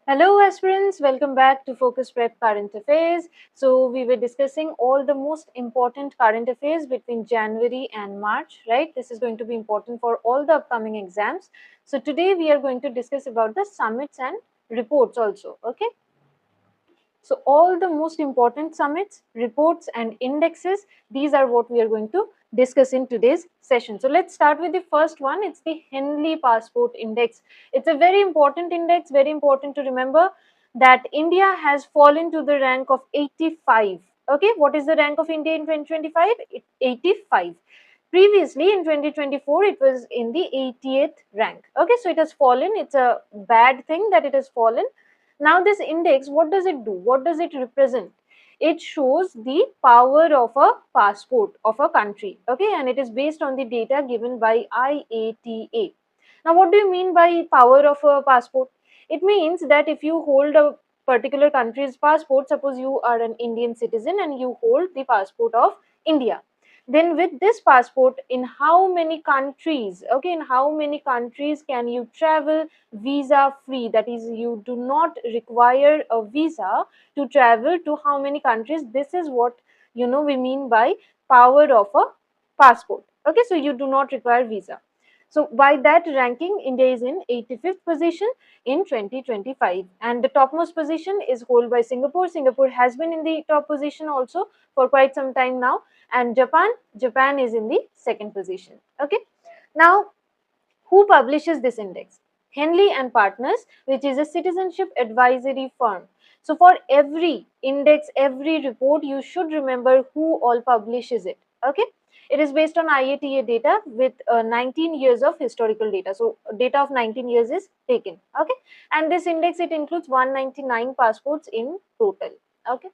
Hello aspirants, welcome back to Focus Prep Current Affairs. So we were discussing all the most important current affairs between January and March, right? This is going to be important for all the upcoming exams. So today we are going to discuss about the summits and reports also, okay? So all the most important summits, reports and indexes, these are what we are going to discuss in today's session. So let's start with the first one. It's the Henley Passport Index. It's a very important index, very important to remember that India has fallen to the rank of 85. Okay, what is the rank of India in 2025? 85. Previously in 2024, it was in the 80th rank. Okay, so it has fallen. It's a bad thing that it has fallen. Now this index, what does it do? What does it represent? It shows the power of a passport of a country, okay, and it is based on the data given by IATA. Now what do you mean by power of a passport? It means that if you hold a particular country's passport, suppose you are an Indian citizen and you hold the passport of India, then with this passport, in how many countries, okay, in how many countries can you travel visa free? That is, you do not require a visa to travel to how many countries. This is what we mean by power of a passport. Okay, so you do not require visa. So by that ranking, India is in 85th position in 2025, and the topmost position is held by Singapore. Singapore has been in the top position also for quite some time now, and Japan is in the second position. Okay, now who publishes this index? Henley and Partners, which is a citizenship advisory firm. So for every index, every report, you should remember who all publishes it. Okay, it is based on IATA data with 19 years of historical data. So data of 19 years is taken. Okay, and this index, it includes 199 passports in total. Okay,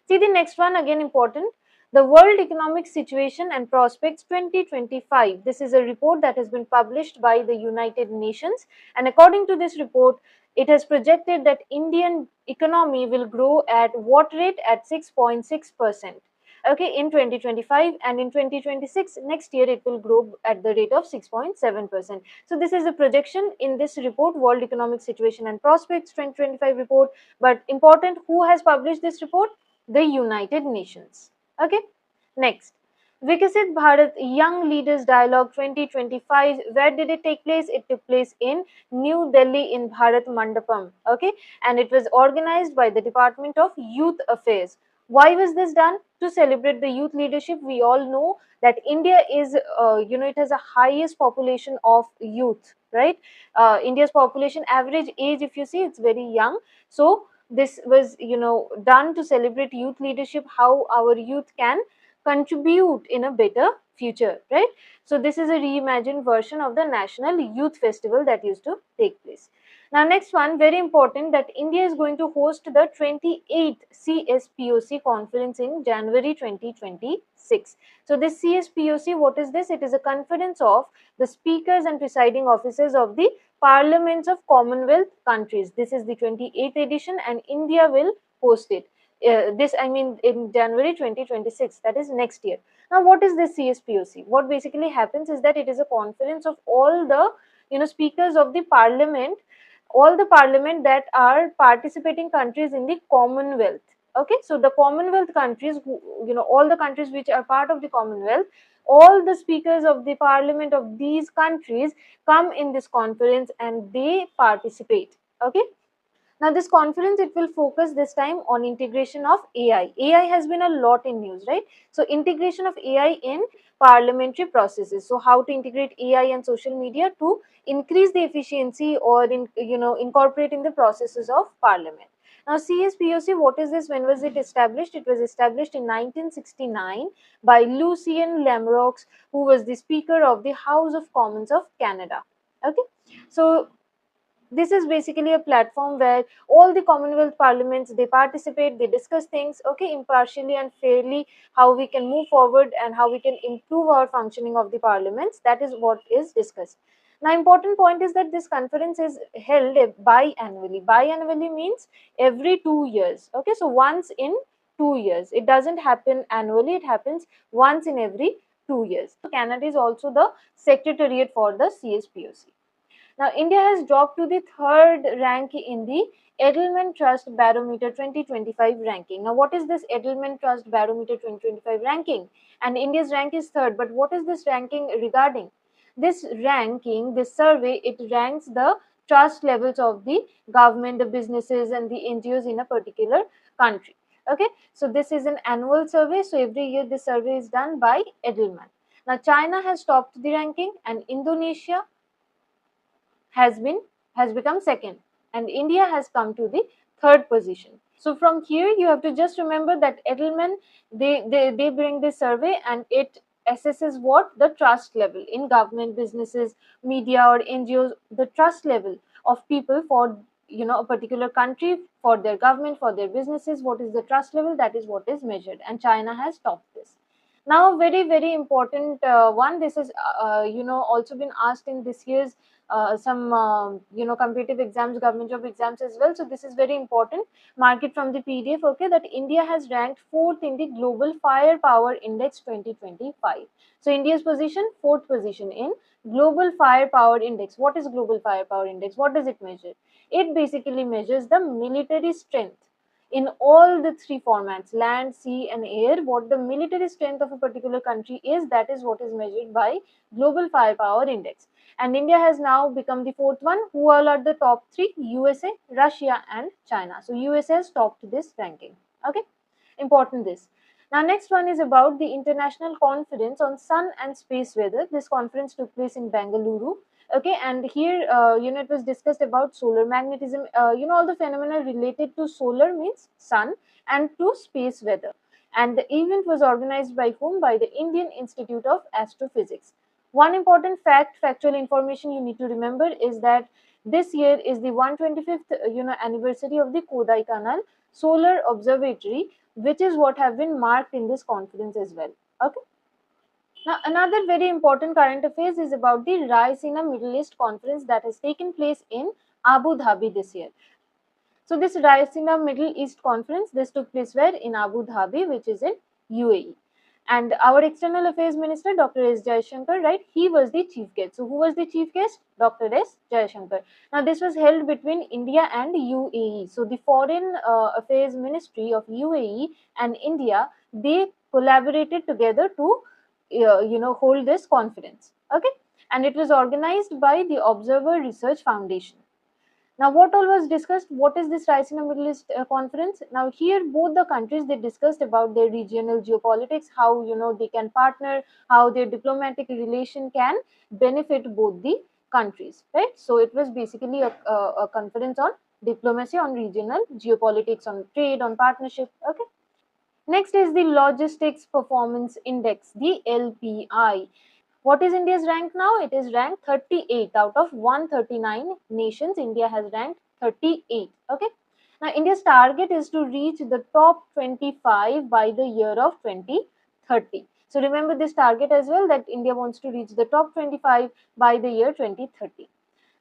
see the next one, again important. The World Economic Situation and Prospects 2025. This is a report that has been published by the United Nations, and according to this report, it has projected that Indian economy will grow at what rate? At 6.6%. Okay, in 2025, and in 2026, next year, it will grow at the rate of 6.7%. So this is a projection in this report, World Economic Situation and Prospects 2025 report. But important, who has published this report? The United Nations. Okay, next, Vikasit Bharat Young Leaders Dialogue 2025. Where did it take place? It took place in New Delhi in Bharat Mandapam. Okay, and it was organized by the Department of Youth Affairs. Why was this done? To celebrate the youth leadership. We all know that India is, it has a highest population of youth, right? India's population average age, if you see, it's very young. So this was done to celebrate youth leadership, how our youth can contribute in a better future, right? So this is a reimagined version of the National Youth Festival that used to take place. Now next one, very important, that India is going to host the 28th CSPOC conference in January 2026. So this CSPOC, what is this? It is a conference of the speakers and presiding officers of the parliaments of Commonwealth countries. This is the 28th edition, and India will host it. In January 2026, that is next year. Now what is this CSPOC? What basically happens is that it is a conference of all the speakers of the parliament, all the parliament that are participating countries in the Commonwealth. Okay, so the Commonwealth countries, who, all the countries which are part of the Commonwealth, all the speakers of the parliament of these countries come in this conference and they participate. Okay, now this conference, it will focus this time on integration of AI. AI has been a lot in news, right? So integration of AI in parliamentary processes. So how to integrate AI and social media to increase the efficiency or incorporate in the processes of parliament. Now CSPOC, what is this? When was it established? It was established in 1969 by Lucien Lamroux, who was the Speaker of the House of Commons of Canada. Okay, so this is basically a platform where all the Commonwealth parliaments, they participate, they discuss things, okay, impartially and fairly, how we can move forward and how we can improve our functioning of the parliaments. That is what is discussed. Now important point is that this conference is held biannually. Biannually means every 2 years. Okay, so once in 2 years. It doesn't happen annually, it happens once in every 2 years. So Canada is also the secretariat for the CSPOC. Now, India has dropped to the third rank in the Edelman Trust Barometer 2025 ranking. Now, what is this Edelman Trust Barometer 2025 ranking? And India's rank is third, but what is this ranking regarding? This ranking, this survey, it ranks the trust levels of the government, the businesses, and the NGOs in a particular country. Okay, so this is an annual survey. So every year this survey is done by Edelman. Now, China has topped the ranking, and Indonesia has been has become second, and India has come to the third position. So from here you have to just remember that Edelman, they bring this survey and it assesses what the trust level in government, businesses, media or NGOs, the trust level of people for a particular country, for their government, for their businesses. What is the trust level? That is what is measured, and China has topped this. Now, very important one. This is also been asked in this year's some competitive exams, government job exams as well. So this is very important. Mark it from the PDF. Okay, that India has ranked fourth in the Global Firepower Index 2025. So India's position, fourth position in Global Firepower Index. What is Global Firepower Index? What does it measure? It basically measures the military strength in all the three formats, land, sea and air. What the military strength of a particular country is, that is what is measured by Global Firepower Index. And India has now become the fourth one. Who all are the top three? USA, Russia and China. So USA has topped this ranking. Okay, important this. Now next one is about the International Conference on Sun and Space Weather. This conference took place in Bengaluru. Okay, and here it was discussed about solar magnetism, all the phenomena related to solar means sun and to space weather. And the event was organized by whom? By the Indian Institute of Astrophysics. One important factual information you need to remember is that this year is the 125th anniversary of the Kodaikanal Solar Observatory, which is what have been marked in this conference as well. Okay. Now, another very important current affairs is about the Raisina Middle East conference that has taken place in Abu Dhabi this year. So, this Raisina Middle East conference, this took place where? In Abu Dhabi, which is in UAE. And our External Affairs Minister, Dr. S. Jaishankar, right, he was the chief guest. So, who was the chief guest? Dr. S. Jaishankar. Now, this was held between India and UAE. So, the Foreign Affairs Ministry of UAE and India, they collaborated together to hold this conference. Okay, and it was organized by the Observer Research Foundation. Now, what all was discussed? What is this Raisina Middle East conference? Now, here both the countries, they discussed about their regional geopolitics, how they can partner, how their diplomatic relation can benefit both the countries, right? So it was basically a conference on diplomacy, on regional geopolitics, on trade, on partnership. Okay. Next is the Logistics Performance Index, the LPI. What is India's rank now? It is ranked 38 out of 139 nations. India has ranked 38. Okay. Now, India's target is to reach the top 25 by the year of 2030. So, remember this target as well, that India wants to reach the top 25 by the year 2030.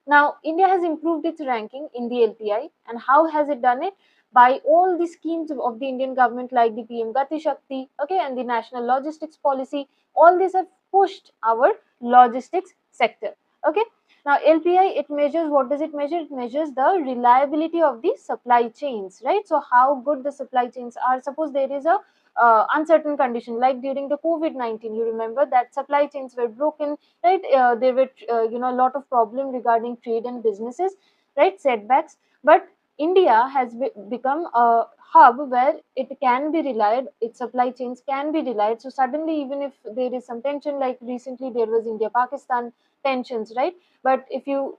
Now, India has improved its ranking in the LPI, and how has it done it? By all the schemes of the Indian government, like the PM Gati Shakti, okay, and the National Logistics Policy. All these have pushed our logistics sector. Okay. Now, LPI, it measures, what does it measure? It measures the reliability of the supply chains, right? So, how good the supply chains are. Suppose there is a uncertain condition, like during the COVID-19, you remember that supply chains were broken, right? There were a lot of problem regarding trade and businesses, right? Setbacks. But India has become a hub where it can be relied, its supply chains can be relied. So suddenly, even if there is some tension, like recently there was India Pakistan tensions, right? But if you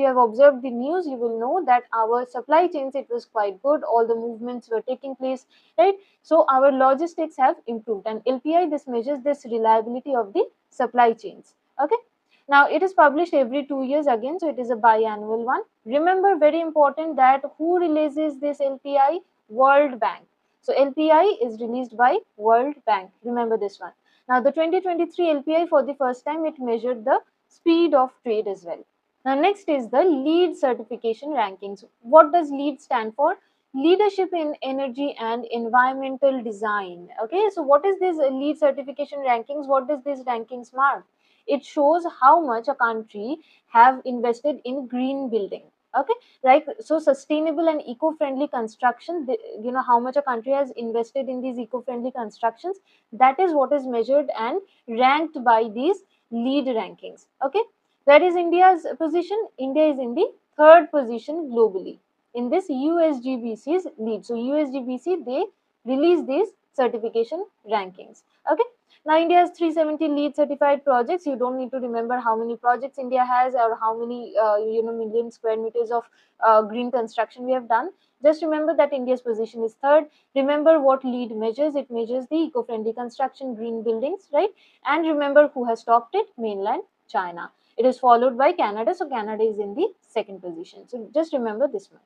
have observed the news, you will know that our supply chains, it was quite good, all the movements were taking place, right? So our logistics have improved, and LPI, this measures this reliability of the supply chains. Okay. Now, it is published every 2 years again, so it is a biannual one. Remember, very important, that who releases this LPI? World Bank. So LPI is released by World Bank. Remember this one. Now, the 2023 LPI, for the first time, it measured the speed of trade as well. Now, next is the LEED certification rankings. What does LEED stand for? Leadership in Energy and Environmental Design. Okay, so what is this LEED certification rankings? What does these rankings mark? It shows how much a country have invested in green building. Okay, right? So sustainable and eco-friendly construction, how much a country has invested in these eco-friendly constructions, that is what is measured and ranked by these lead rankings. Okay, where is India's position? India is in the third position globally in this USGBC's lead. So USGBC, they release these certification rankings. Okay, now India has 370 LEED certified projects. You don't need to remember how many projects India has or how many million square meters of green construction we have done. Just remember that India's position is third. Remember what LEED measures. It measures the eco-friendly construction, green buildings, right? And remember who has topped it? Mainland China. It is followed by Canada. So Canada is in the second position. So just remember this much.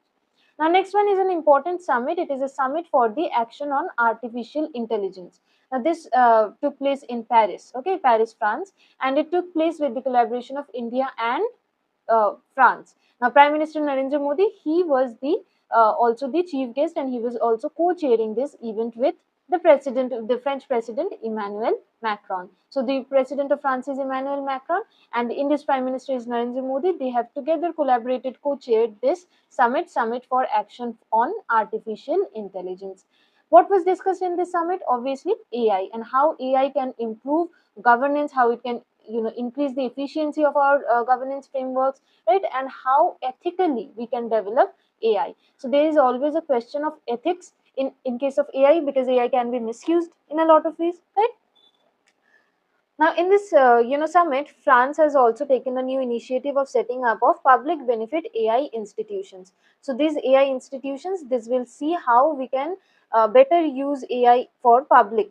Now, next one is an important summit. It is a summit for the action on artificial intelligence. Now, this took place in Paris, okay, Paris, France, and it took place with the collaboration of India and France. Now, Prime Minister Narendra Modi, he was the also the chief guest, and he was also co-chairing this event with the French President Emmanuel Macron. So, the President of France is Emmanuel Macron, and India's Prime Minister is Narendra Modi. They have together collaborated, co-chaired this summit for action on artificial intelligence. What was discussed in this summit? Obviously, AI and how AI can improve governance, how it can increase the efficiency of our governance frameworks, right? And how ethically we can develop AI. So there is always a question of ethics in case of AI, because AI can be misused in a lot of ways, right? Now, in this summit, France has also taken a new initiative of setting up of public benefit AI institutions. So these AI institutions, this will see how we can better use AI for public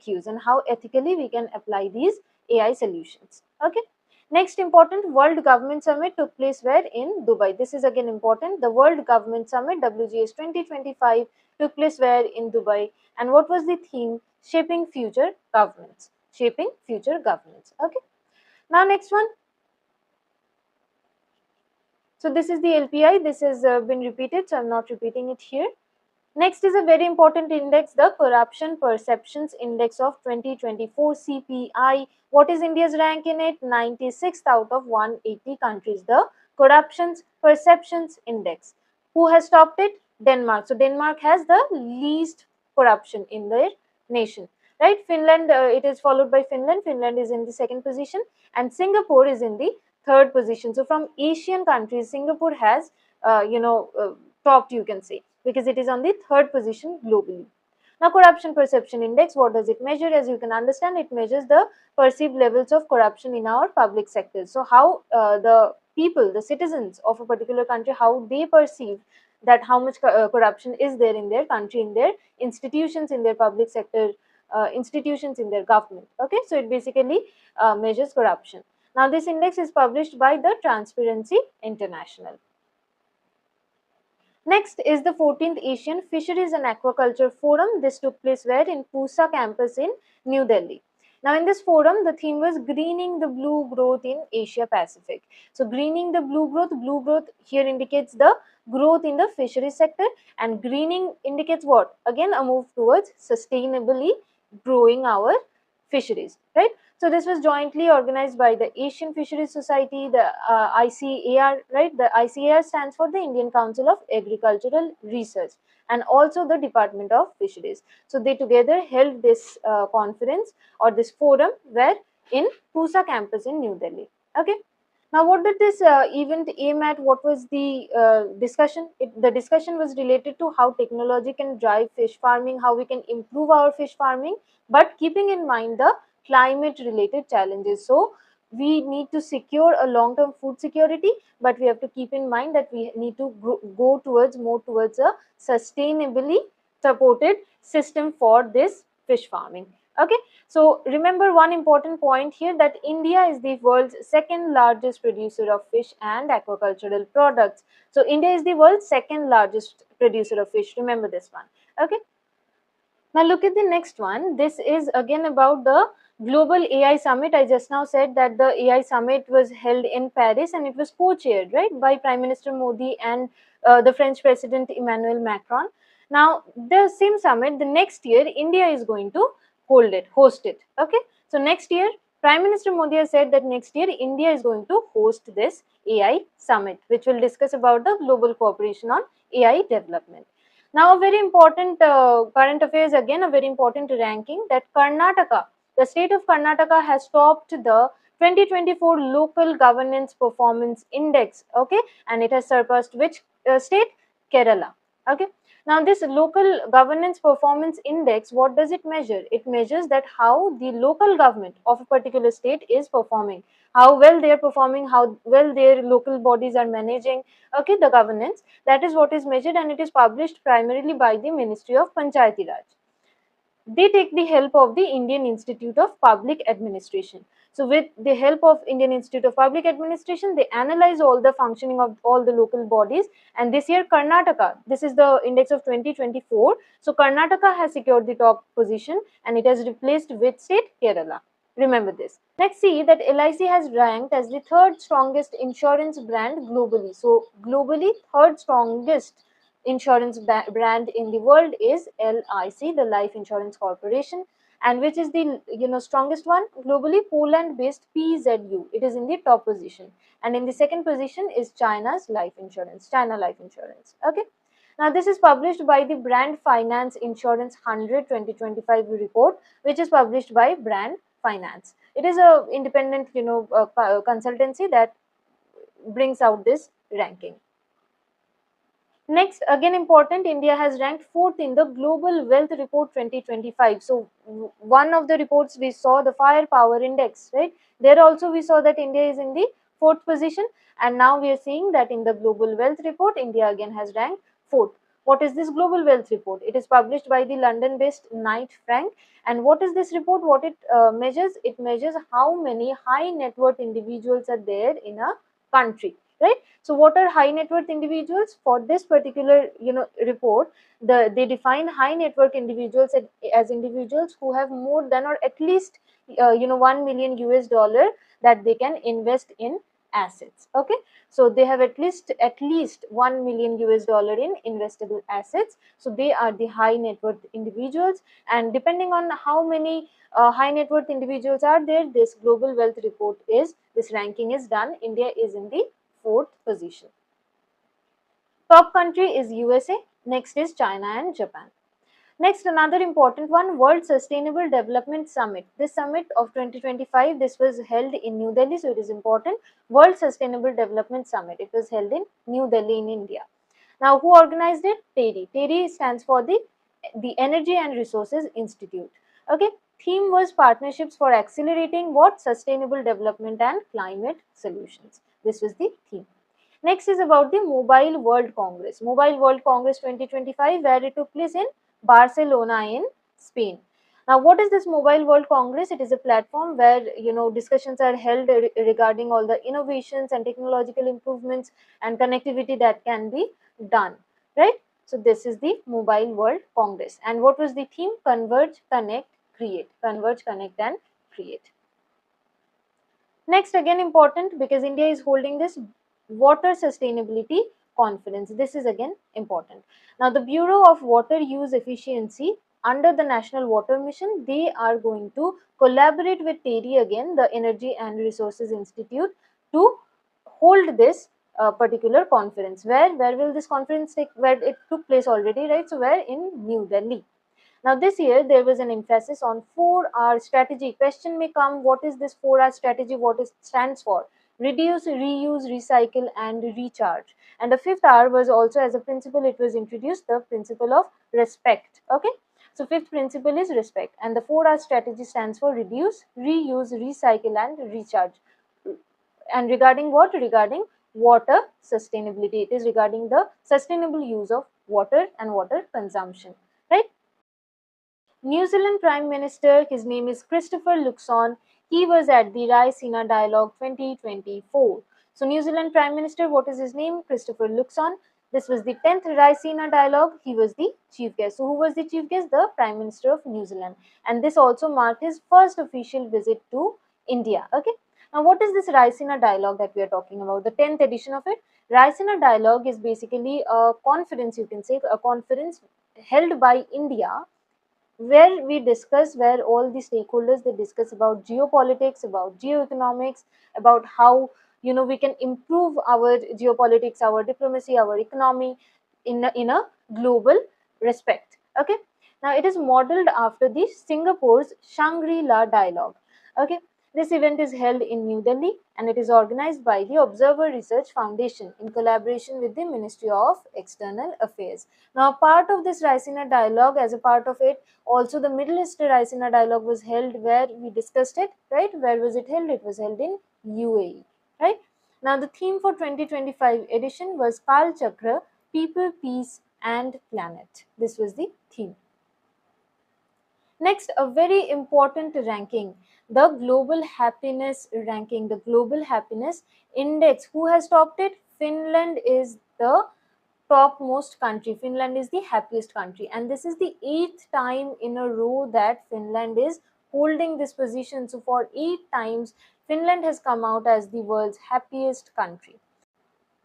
use, and how ethically we can apply these AI solutions. Okay. Next important World Government Summit took place where? In Dubai. This is again important. The World Government Summit WGS 2025 took place where? In Dubai. And what was the theme? Shaping future governments. Shaping future governance. Okay. Now next one. So this is the LPI. This has been repeated, so I'm not repeating it here. Next is a very important index, the Corruption Perceptions Index of 2024 CPI. What is India's rank in it? 96th out of 180 countries. The Corruption Perceptions Index. Who has topped it? Denmark. So Denmark has the least corruption in their nation. Right? Finland, it is followed by Finland. Finland is in the second position, and Singapore is in the third position. So from Asian countries, Singapore has, topped, you can say, because it is on the third position globally. Now, Corruption Perception Index, what does it measure? As you can understand, it measures the perceived levels of corruption in our public sectors. So, how the people, the citizens of a particular country, how they perceive that how much corruption is there in their country, in their institutions, in their public sector institutions, in their government. Okay, so it basically measures corruption. Now, this index is published by the Transparency International. Next is the 14th Asian Fisheries and Aquaculture Forum. This took place where? In Pusa campus in New Delhi. Now, in this forum, the theme was greening the blue growth in Asia Pacific. So, greening the blue growth here indicates the growth in the fisheries sector, and greening indicates what? Again, a move towards sustainably growing our fisheries, right? So this was jointly organized by the Asian Fisheries Society, the ICAR, right? The ICAR stands for the Indian Council of Agricultural Research, and also the Department of Fisheries. So they together held this conference or this forum where in Pusa campus in New Delhi. Okay. Now, what did this event aim at? What was the discussion? The discussion was related to how technology can drive fish farming, how we can improve our fish farming, but keeping in mind the climate related challenges. So, we need to secure a long term food security, but we have to keep in mind that we need to go towards more towards a sustainably supported system for this fish farming. Okay, so remember one important point here, that India is the world's second largest producer of fish and aquacultural products. So India is the world's second largest producer of fish. Remember this one. Okay. Now look at the next one. This is again about the Global AI Summit. I just now said that the AI Summit was held in Paris, and it was co-chaired, right, by Prime Minister Modi and the French President Emmanuel Macron. Now the same summit, the next year, India is going to host it. Okay. So next year, Prime Minister Modi has said that next year India is going to host this AI summit, which will discuss about the global cooperation on AI development. Now, a very important current affairs, again a very important ranking, that Karnataka, the state of Karnataka has topped the 2024 local governance performance index, okay, and it has surpassed which state? Kerala, okay. Now, this local governance performance index, what does it measure? It measures that how the local government of a particular state is performing, how well they are performing, how well their local bodies are managing, okay, the governance. That is what is measured, and it is published primarily by the Ministry of Panchayati Raj. They take the help of the Indian Institute of Public Administration. So with the help of Indian Institute of Public Administration, they analyze all the functioning of all the local bodies. And this year Karnataka, this is the index of 2024. So Karnataka has secured the top position, and it has replaced which state? Kerala. Remember this. Next, see that LIC has ranked as the third strongest insurance brand globally. So globally, third strongest insurance brand in the world is LIC, the Life Insurance Corporation. And which is the strongest one globally? Poland based PZU, it is in the top position. And in the second position is China's life insurance, China Life Insurance, okay. Now, this is published by the Brand Finance Insurance 100 2025 report, which is published by Brand Finance. It is a independent consultancy that brings out this ranking. Next, again important, India has ranked 4th in the Global Wealth Report 2025. So, one of the reports we saw the Firepower Index, right? There also we saw that India is in the 4th position, and now we are seeing that in the Global Wealth Report, India again has ranked 4th. What is this Global Wealth Report? It is published by the London-based Knight Frank. And what is this report? What it measures? It measures how many high net worth individuals are there in a country, right? So what are high net worth individuals? For this particular report, they define high net worth individuals as individuals who have more than or at least 1 million US dollar that they can invest in assets, okay. So they have at least 1 million US dollar in investable assets. So they are the high net worth individuals, and depending on how many high net worth individuals are there, this global wealth report is, this ranking is done. India is in the 4th position. Top country is USA, next is China and Japan. Next, another important one, World Sustainable Development Summit. This summit of 2025, this was held in New Delhi, so it is important. World Sustainable Development Summit, it was held in New Delhi in India. Now, who organized it? TERI. TERI stands for the Energy and Resources Institute. Okay, theme was partnerships for accelerating what? Sustainable development and climate solutions. This was the theme. Next is about the Mobile World Congress. Mobile World Congress 2025, where it took place in Barcelona in Spain. Now, what is this Mobile World Congress? It is a platform where discussions are held regarding all the innovations and technological improvements and connectivity that can be done, right? So this is the Mobile World Congress. And what was the theme? Converge, connect, create. Converge, connect and create. Next, again important, because India is holding this water sustainability conference. This is again important. Now, the Bureau of Water Use Efficiency under the National Water Mission, they are going to collaborate with TERI again, the Energy and Resources Institute, to hold this particular conference. Where will this conference take? Where it took place already, right? So where? In New Delhi. Now, this year there was an emphasis on 4R strategy. Question may come, what is this 4R strategy? What it stands for? Reduce, reuse, recycle and recharge. And the 5th R was also, as a principle, it was introduced, the principle of respect. Okay. So 5th principle is respect, and the 4R strategy stands for reduce, reuse, recycle and recharge. And regarding what? Regarding water sustainability. It is regarding the sustainable use of water and water consumption, right? New Zealand Prime Minister, his name is Christopher Luxon. He was at the Raisina Dialogue 2024. So, New Zealand Prime Minister, what is his name? Christopher Luxon. This was the 10th Raisina Dialogue. He was the chief guest. So, who was the chief guest? The Prime Minister of New Zealand. And this also marked his first official visit to India. Okay. Now, what is this Raisina Dialogue that we are talking about? The 10th edition of it. Raisina Dialogue is basically a conference, you can say, a conference held by India where all the stakeholders, they discuss about geopolitics, about geoeconomics, about how we can improve our geopolitics, our diplomacy, our economy in a global respect. Okay, now it is modeled after the Singapore's Shangri-La dialogue. Okay, this event is held in New Delhi and it is organized by the Observer Research Foundation in collaboration with the Ministry of External Affairs. Now, part of this Raisina dialogue, as a part of it, also the Middle East Raisina dialogue was held, where we discussed it, right? Where was it held? It was held in UAE, right? Now, the theme for 2025 edition was Kal Chakra, People, Peace and Planet. This was the theme. Next, a very important ranking, the Global Happiness ranking, the Global Happiness Index. Who has topped it? Finland is the topmost country. Finland is the happiest country, and this is the 8th time in a row that Finland is holding this position. So for 8 times, Finland has come out as the world's happiest country.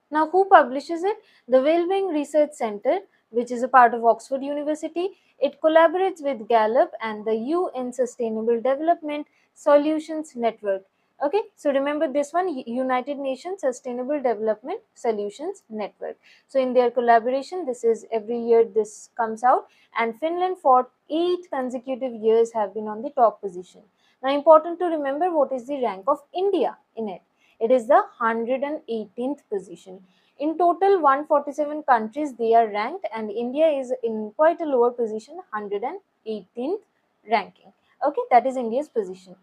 Now, who publishes it? The Wellbeing Research Center, which is a part of Oxford University. It collaborates with Gallup and the UN Sustainable Development Solutions Network. Okay, so remember this one, United Nations Sustainable Development Solutions Network. So in their collaboration, this is every year this comes out, and Finland for 8 consecutive years have been on the top position. Now, important to remember what is the rank of India in it. It is the 118th position. In total, 147 countries they are ranked, and India is in quite a lower position, 118th ranking. Okay, that is India's position.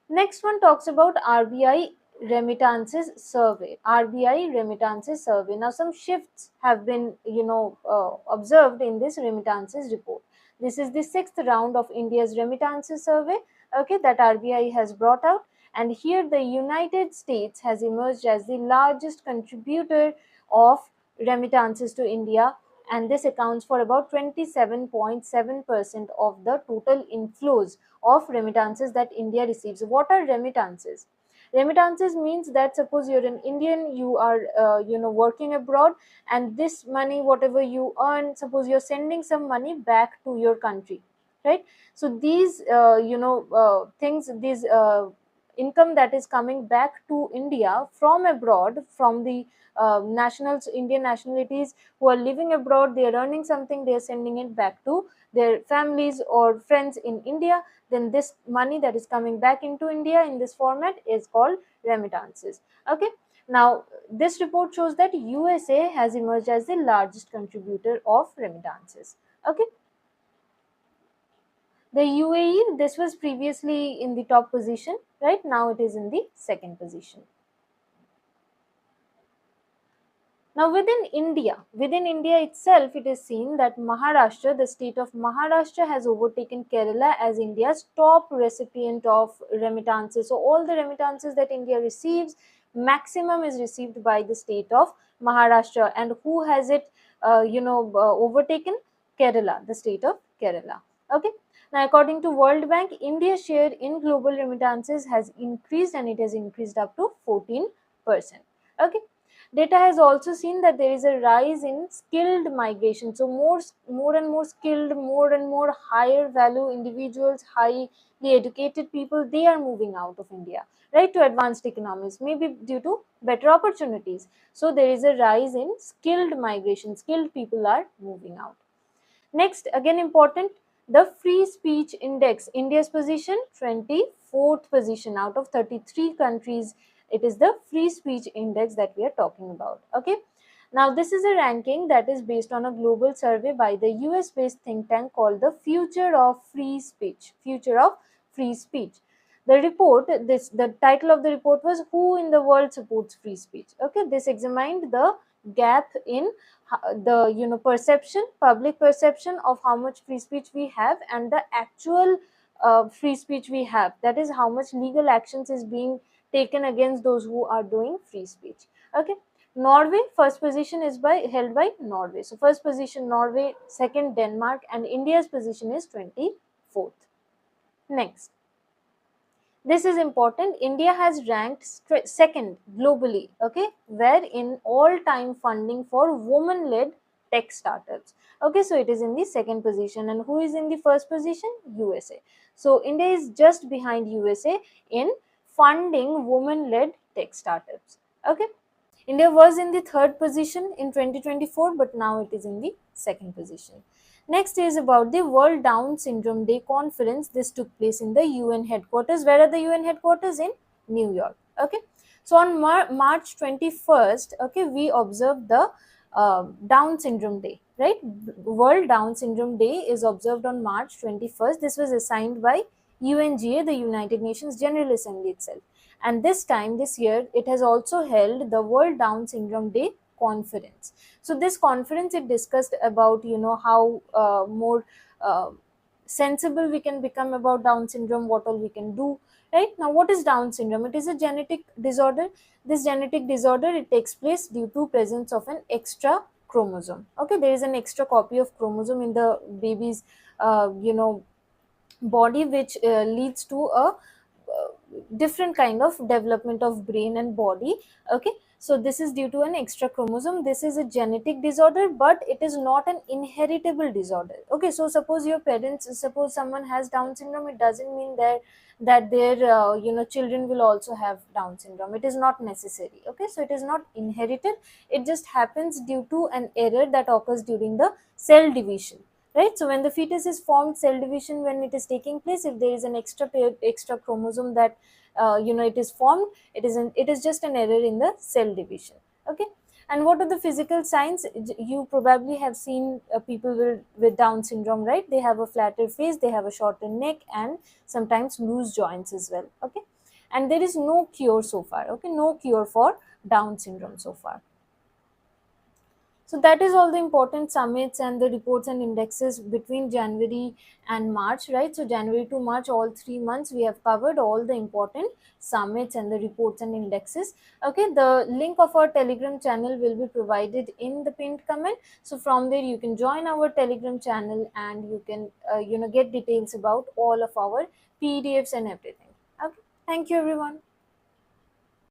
Next one talks about RBI remittances survey. RBI remittances survey. Now, some shifts have been, observed in this remittances report. This is the 6th round of India's remittances survey, okay, that RBI has brought out. And here the United States has emerged as the largest contributor of remittances to India, and this accounts for about 27.7% of the total inflows of remittances that India receives. What are remittances? Remittances means that suppose you're an Indian, you are working abroad, and this money, whatever you earn, suppose you're sending some money back to your country, right? So these things, these income that is coming back to India from abroad, from the nationals, Indian nationalities who are living abroad, they are earning something, they are sending it back to their families or friends in India. Then this money that is coming back into India in this format is called remittances. Okay. Now, this report shows that USA has emerged as the largest contributor of remittances. Okay. The UAE, this was previously in the top position, right? Now it is in the second position. Now, within India itself, it is seen that Maharashtra, the state of Maharashtra, has overtaken Kerala as India's top recipient of remittances. So, all the remittances that India receives, maximum is received by the state of Maharashtra. And who has it, overtaken? Kerala, the state of Kerala. Okay. Now, according to World Bank, India's share in global remittances has increased, and it has increased up to 14%. Okay. Data has also seen that there is a rise in skilled migration. So more and more skilled, more and more higher value individuals, highly educated people, they are moving out of India, right, to advanced economies, maybe due to better opportunities. So there is a rise in skilled migration. Skilled people are moving out. Next, again important, the free speech index. India's position, 24th position out of 33 countries. It is the free speech index that we are talking about. Okay. Now, this is a ranking that is based on a global survey by the US based think tank called the Future of Free Speech. Future of Free Speech. The title of the report was Who in the World Supports Free Speech? Okay, this examined the gap in the perception, public perception of how much free speech we have and the actual free speech we have. That is how much legal actions is being taken against those who are doing free speech. Okay. Norway, first position is held by Norway. So first position Norway, second Denmark, and India's position is 24th. Next. This is important. India has ranked second globally, okay, where in all-time funding for women-led tech startups. Okay, so it is in the second position. And who is in the first position? USA. So India is just behind USA in funding women-led tech startups. Okay. India was in the third position in 2024, but now it is in the second position. Next is about the World Down Syndrome Day conference. This took place in the UN headquarters. Where are the UN headquarters? In New York. Okay. So on March 21st, okay, we observed the Down Syndrome Day, right? World Down Syndrome Day is observed on March 21st. This was assigned by UNGA, the United Nations General Assembly itself. And this year, it has also held the World Down Syndrome Day conference. So this conference, it discussed about, how more sensible we can become about Down syndrome, what all we can do. Right now, what is Down syndrome? It is a genetic disorder. This genetic disorder, it takes place due to presence of an extra chromosome. Okay, there is an extra copy of chromosome in the baby's body, which leads to a different kind of development of brain and body. Okay, so this is due to an extra chromosome. This is a genetic disorder, but it is not an inheritable disorder. Okay, so suppose someone has Down syndrome, it doesn't mean that their children will also have Down syndrome. It is not necessary. Okay, so it is not inherited. It just happens due to an error that occurs during the cell division. Right, so when the fetus is formed, cell division, when it is taking place, if there is an extra chromosome that it is formed, it is just an error in the cell division. Okay, and what are the physical signs? You probably have seen people with Down syndrome, right? They have a flatter face, they have a shorter neck, and sometimes loose joints as well. Okay, and there is no cure so far. Okay, no cure for Down syndrome so far. So that is all the important summits and the reports and indexes between January and March, right? So January to March, all 3 months, we have covered all the important summits and the reports and indexes. Okay, the link of our Telegram channel will be provided in the pinned comment. So from there, you can join our Telegram channel and you can, get details about all of our PDFs and everything. Okay, thank you everyone.